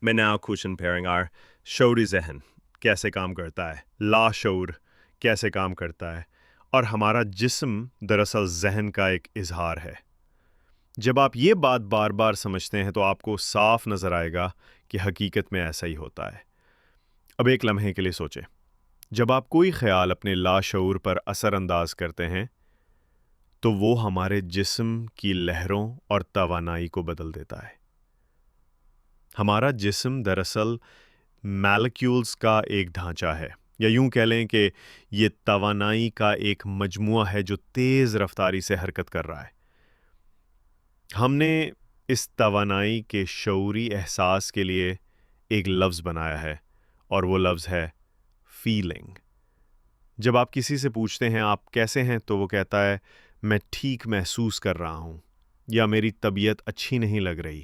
میں now comparing our شعوری ذہن کیسے کام کرتا ہے، لاشعور کیسے کام کرتا ہے، اور ہمارا جسم دراصل ذہن کا ایک اظہار ہے۔ جب آپ یہ بات بار بار سمجھتے ہیں تو آپ کو صاف نظر آئے گا کہ حقیقت میں ایسا ہی ہوتا ہے۔ اب ایک لمحے کے لیے سوچیں، جب آپ کوئی خیال اپنے لاشعور پر اثر انداز کرتے ہیں تو وہ ہمارے جسم کی لہروں اور توانائی کو بدل دیتا ہے۔ ہمارا جسم دراصل مالیکیولز کا ایک ڈھانچہ ہے، یا یوں کہہ لیں کہ یہ توانائی کا ایک مجموعہ ہے جو تیز رفتاری سے حرکت کر رہا ہے۔ ہم نے اس توانائی کے شعوری احساس کے لیے ایک لفظ بنایا ہے، اور وہ لفظ ہے فیلنگ۔ جب آپ کسی سے پوچھتے ہیں آپ کیسے ہیں تو وہ کہتا ہے میں ٹھیک محسوس کر رہا ہوں، یا میری طبیعت اچھی نہیں لگ رہی،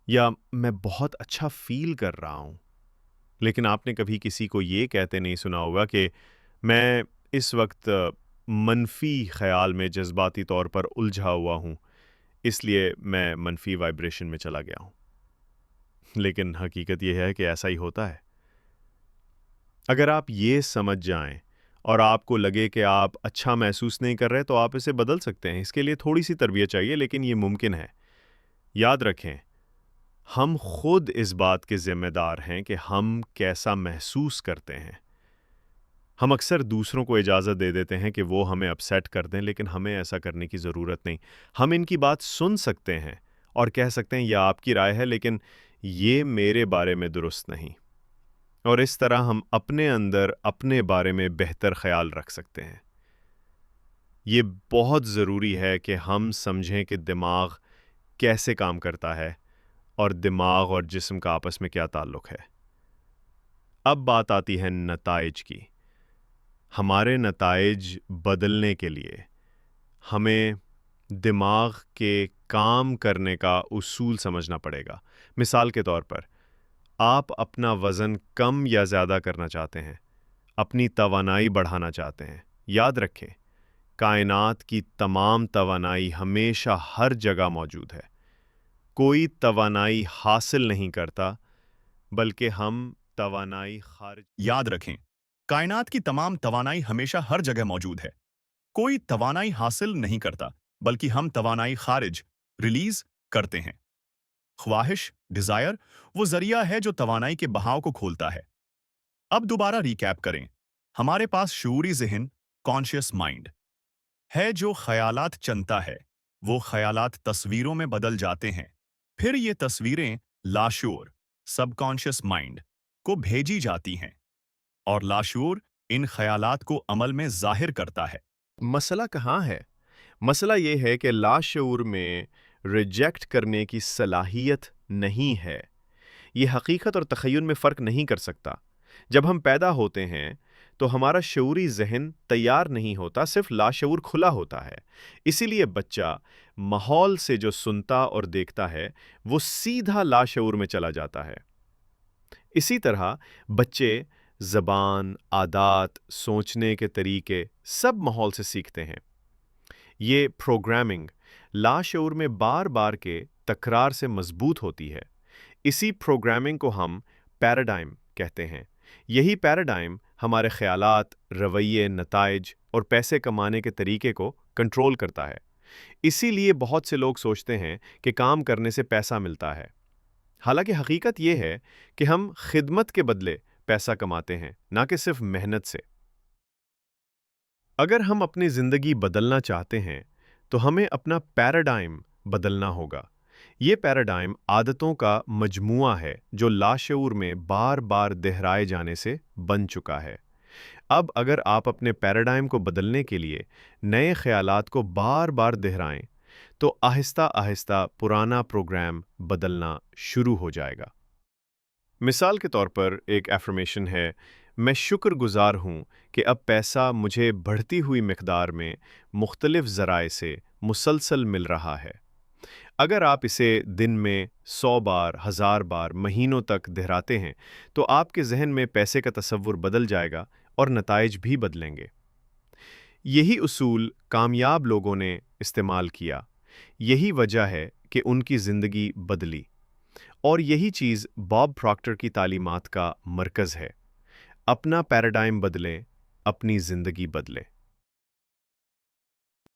یا میں بہت اچھا فیل کر رہا ہوں۔ لیکن آپ نے کبھی کسی کو یہ کہتے نہیں سنا ہوگا کہ میں اس وقت منفی خیال میں جذباتی طور پر الجھا ہوا ہوں، اس لیے میں منفی وائبریشن میں چلا گیا ہوں۔ لیکن حقیقت یہ ہے کہ ایسا ہی ہوتا ہے۔ اگر آپ یہ سمجھ جائیں اور آپ کو لگے کہ آپ اچھا محسوس نہیں کر رہے تو آپ اسے بدل سکتے ہیں۔ اس کے لیے تھوڑی سی تربیت چاہیے، لیکن یہ ممکن ہے۔ یاد رکھیں، ہم خود اس بات کے ذمہ دار ہیں کہ ہم کیسا محسوس کرتے ہیں۔ ہم اکثر دوسروں کو اجازت دے دیتے ہیں کہ وہ ہمیں اپسیٹ کر دیں، لیکن ہمیں ایسا کرنے کی ضرورت نہیں۔ ہم ان کی بات سن سکتے ہیں اور کہہ سکتے ہیں یہ آپ کی رائے ہے، لیکن یہ میرے بارے میں درست نہیں۔ اور اس طرح ہم اپنے اندر اپنے بارے میں بہتر خیال رکھ سکتے ہیں۔ یہ بہت ضروری ہے کہ ہم سمجھیں کہ دماغ کیسے کام کرتا ہے اور دماغ اور جسم کا آپس میں کیا تعلق ہے۔ اب بات آتی ہے نتائج کی۔ ہمارے نتائج بدلنے کے لیے ہمیں دماغ کے کام کرنے کا اصول سمجھنا پڑے گا۔ مثال کے طور پر، آپ اپنا وزن کم یا زیادہ کرنا چاہتے ہیں، اپنی توانائی بڑھانا چاہتے ہیں۔ یاد رکھیں، کائنات کی تمام توانائی ہمیشہ ہر جگہ موجود ہے۔ کوئی توانائی حاصل نہیں کرتا، بلکہ ہم توانائی خارج۔ یاد رکھیں، کائنات کی تمام توانائی ہمیشہ ہر جگہ موجود ہے۔ کوئی توانائی حاصل نہیں کرتا، بلکہ ہم توانائی خارج ریلیز کرتے ہیں۔ خواہش، ڈیزائر، وہ ذریعہ ہے جو توانائی کے بہاؤ کو کھولتا ہے۔ اب دوبارہ ریکیپ کریں۔ ہمارے پاس شعوری ذہن، کانشیس مائنڈ ہے جو خیالات چنتا ہے۔ وہ خیالات تصویروں میں بدل جاتے ہیں، پھر یہ تصویریں لاشعور، سب کانشیس مائنڈ کو بھیجی جاتی ہیں، اور لاشعور ان خیالات کو عمل میں ظاہر کرتا ہے۔ مسئلہ کہاں ہے؟ مسئلہ یہ ہے کہ لاشعور میں ریجیکٹ کرنے کی صلاحیت نہیں ہے۔ یہ حقیقت اور تخیل میں فرق نہیں کر سکتا۔ جب ہم پیدا ہوتے ہیں تو ہمارا شعوری ذہن تیار نہیں ہوتا، صرف لاشعور کھلا ہوتا ہے۔ اسی لیے بچہ ماحول سے جو سنتا اور دیکھتا ہے وہ سیدھا لاشعور میں چلا جاتا ہے۔ اسی طرح بچے زبان، عادات، سوچنے کے طریقے سب ماحول سے سیکھتے ہیں۔ یہ پروگرامنگ لاشعور میں بار بار کے تکرار سے مضبوط ہوتی ہے۔ اسی پروگرامنگ کو ہم پیراڈائم کہتے ہیں۔ یہی پیراڈائم ہمارے خیالات، رویے، نتائج اور پیسے کمانے کے طریقے کو کنٹرول کرتا ہے۔ اسی لیے بہت سے لوگ سوچتے ہیں کہ کام کرنے سے پیسہ ملتا ہے، حالانکہ حقیقت یہ ہے کہ ہم خدمت کے بدلے پیسہ کماتے ہیں، نہ کہ صرف محنت سے۔ اگر ہم اپنی زندگی بدلنا چاہتے ہیں تو ہمیں اپنا پیراڈائم بدلنا ہوگا۔ یہ پیراڈائم عادتوں کا مجموعہ ہے جو لاشعور میں بار بار دہرائے جانے سے بن چکا ہے۔ اب اگر آپ اپنے پیراڈائم کو بدلنے کے لیے نئے خیالات کو بار بار دہرائیں تو آہستہ آہستہ پرانا پروگرام بدلنا شروع ہو جائے گا۔ مثال کے طور پر ایک افرمیشن ہے، میں شکر گزار ہوں کہ اب پیسہ مجھے بڑھتی ہوئی مقدار میں مختلف ذرائع سے مسلسل مل رہا ہے۔ اگر آپ اسے دن میں 100 بار، 1000 بار، مہینوں تک دہراتے ہیں تو آپ کے ذہن میں پیسے کا تصور بدل جائے گا اور نتائج بھی بدلیں گے۔ یہی اصول کامیاب لوگوں نے استعمال کیا، یہی وجہ ہے کہ ان کی زندگی بدلی، اور یہی چیز باب پراکٹر کی تعلیمات کا مرکز ہے۔ اپنا پیراڈائم بدلیں، اپنی زندگی بدلیں۔